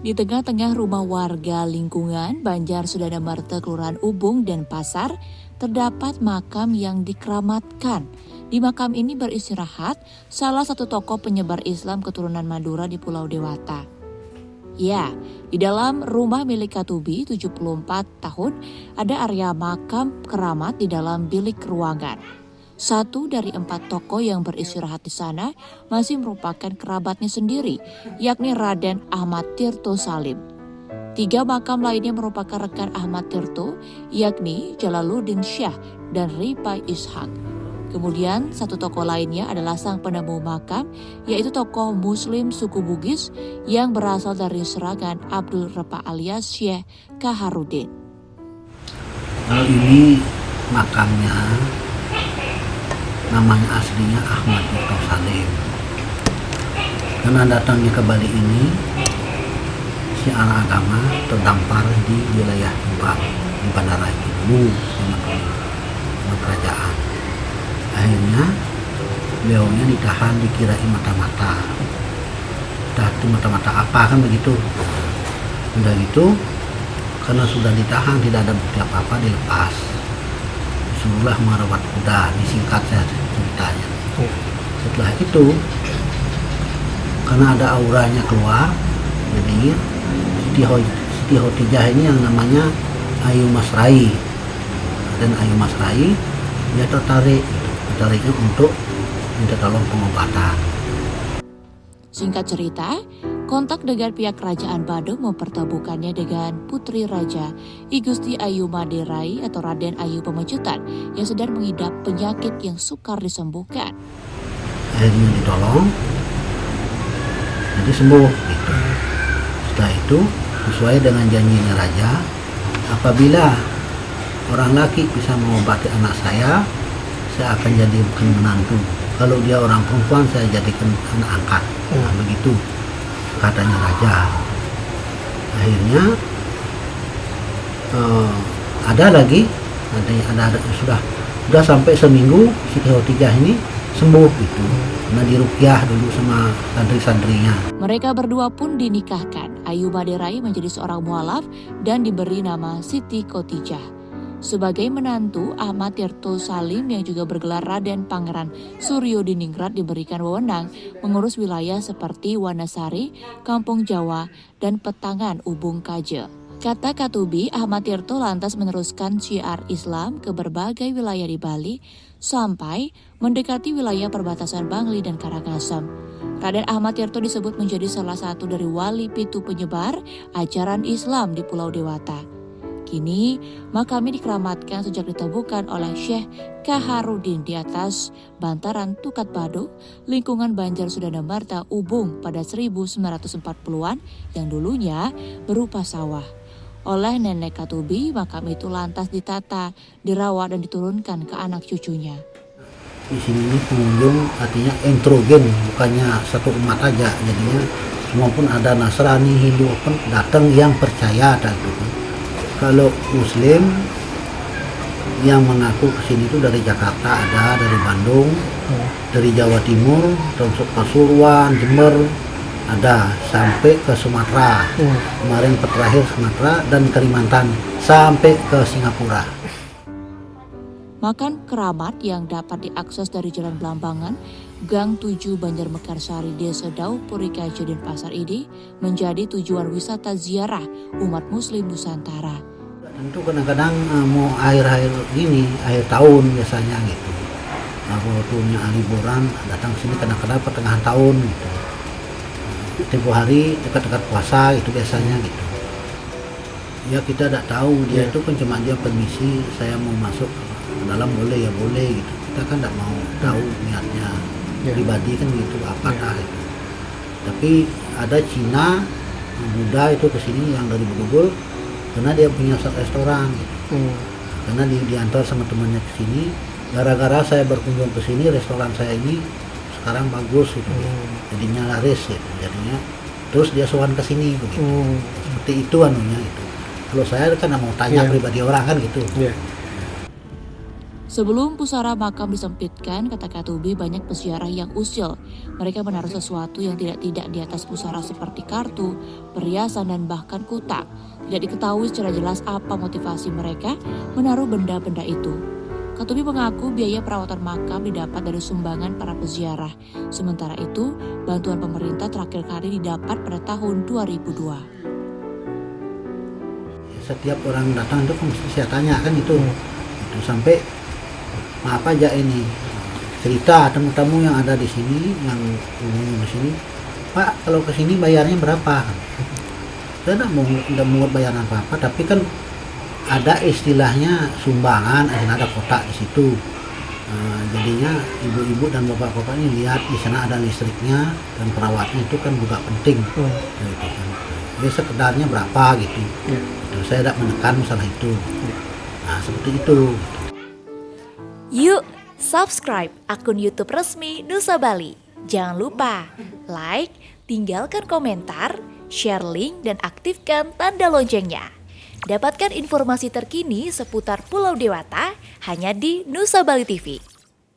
Di tengah-tengah rumah warga lingkungan Banjar Sudana Marta, Kelurahan Ubung dan Pasar, terdapat makam yang dikeramatkan. Di makam ini beristirahat salah satu tokoh penyebar Islam keturunan Madura di Pulau Dewata. Ya, di dalam rumah milik Katubi 74 tahun ada area makam keramat di dalam bilik ruangan. Satu dari 4 tokoh yang beristirahat di sana masih merupakan kerabatnya sendiri, yakni Raden Ahmad Tirto Salim. 3 makam lainnya merupakan rekan Ahmad Tirto, yakni Jalaluddin Syah dan Ripai Ishak. Kemudian 1 tokoh lainnya adalah sang penemu makam, yaitu tokoh Muslim suku Bugis yang berasal dari Seragan Abdul Repa alias Syekh Kaharudin. Kalau ini makamnya, namanya aslinya Ahmad Tirto Salim. Karena datangnya ke Bali ini, si anak agama terdampar di wilayah Tuban, di bandara itu dulu sama kerajaan. Akhirnya beliaunya ditahan, dikirain mata-mata. Itu mata-mata apa kan begitu. Udah gitu, karena sudah ditahan tidak ada bukti apa-apa, dilepas. Disuruhlah merawat kuda, disingkat saya ceritanya. Setelah itu, karena ada auranya keluar, jadi Siti Khotijah ini yang namanya Ayu Masrai. Dan Ayu Masrai, dia tertariknya untuk minta tolong pengobatan. Singkat cerita, kontak dengan pihak kerajaan Badung mempertemukannya dengan Putri Raja I Gusti Ayu Maderai atau Raden Ayu Pemecutan yang sedang mengidap penyakit yang sukar disembuhkan. Akhirnya ditolong, jadi sembuh gitu. Setelah itu, sesuai dengan janjinya Raja, apabila orang laki bisa mengobati anak saya akan jadikan menantu. Kalau dia orang perempuan, saya jadikan anak angkat. Nah, begitu katanya Raja. Akhirnya ada sudah sampai seminggu Siti Khotijah ini sembuh gitu. Nah, diruqyah dulu sama santri-santrinya. Mereka berdua pun dinikahkan. Ayu Maderai menjadi seorang mualaf dan diberi nama Siti Khotijah. Sebagai menantu, Ahmad Tirto Salim yang juga bergelar Raden Pangeran Suryo Diningrat diberikan wewenang mengurus wilayah seperti Wanasari, Kampung Jawa, dan Petangan Ubung Kaje. Kata Katubi, Ahmad Tirto lantas meneruskan syiar Islam ke berbagai wilayah di Bali sampai mendekati wilayah perbatasan Bangli dan Karangasem. Raden Ahmad Tirto disebut menjadi salah satu dari wali pitu penyebar ajaran Islam di Pulau Dewata. Kini, makamnya dikeramatkan sejak ditemukan oleh Syekh Kaharudin di atas bantaran Tukat Badung, lingkungan Banjar Sudana Marta, Ubung pada 1940-an yang dulunya berupa sawah. Oleh nenek Katubi, makam itu lantas ditata, dirawat dan diturunkan ke anak cucunya. Di sini ini pengunjung artinya entrogen, bukannya satu umat aja. Jadinya semua pun ada Nasrani, Hindu pun datang yang percaya dan itu. Kalau Muslim yang mengaku kesini itu dari Jakarta ada, dari Bandung, dari Jawa Timur, termasuk Pasuruan, Jember, ada sampai ke Sumatera. Kemarin terakhir Sumatera dan Kalimantan sampai ke Singapura. Makam keramat yang dapat diakses dari Jalan Belambangan, Gang 7 Banjar Mekarsari, Desa Dau, Purikajo dan Pasar ini menjadi tujuan wisata ziarah umat Muslim Nusantara. Tentu kadang-kadang mau akhir-akhir gini, akhir tahun biasanya gitu. Nah, waktunya liburan datang sini kadang-kadang pertengahan tahun gitu. Tempo hari dekat-dekat puasa itu biasanya gitu. Ya kita tidak tahu dia itu kan cuma dia permisi, saya mau masuk ke dalam boleh ya boleh gitu. Kita kan tidak mau tahu niatnya pribadi kan gitu apakah gitu. Tapi ada Cina Buddha itu kesini yang dari Bedugul karena dia punya restoran gitu. Karena diantar sama temannya ke sini, gara-gara saya berkunjung ke sini, restoran saya ini sekarang bagus gitu. Jadinya laris gitu. Jadinya terus dia sowan ke sini begitu. Seperti itu itu. Kalau saya kan mau tanya pribadi orang kan gitu. Sebelum pusara makam disempitkan, kata Katubi, banyak peziarah yang usil. Mereka menaruh sesuatu yang tidak di atas pusara seperti kartu, perhiasan, dan bahkan kutak. Tidak diketahui secara jelas apa motivasi mereka menaruh benda-benda itu. Katubi mengaku biaya perawatan makam didapat dari sumbangan para peziarah. Sementara itu, bantuan pemerintah terakhir kali didapat pada tahun 2002. Setiap orang datang itu kan mesti saya tanya kan itu sampai maaf aja ini cerita tamu-tamu yang ada di sini, yang umum di sini, Pak kalau ke sini bayarnya berapa? Saya tidak mau bayaran apa-apa, tapi kan ada istilahnya sumbangan, ada kotak di situ. Jadinya ibu-ibu dan bapak-bapak ini lihat di sana ada listriknya dan perawatnya itu kan juga penting. Gitu kan. Jadi sekedarnya berapa gitu. Gitu. Saya tidak menekan masalah itu. Nah seperti itu. Yuk, subscribe akun YouTube resmi Nusa Bali. Jangan lupa like, tinggalkan komentar, share link, dan aktifkan tanda loncengnya. Dapatkan informasi terkini seputar Pulau Dewata hanya di Nusa Bali TV.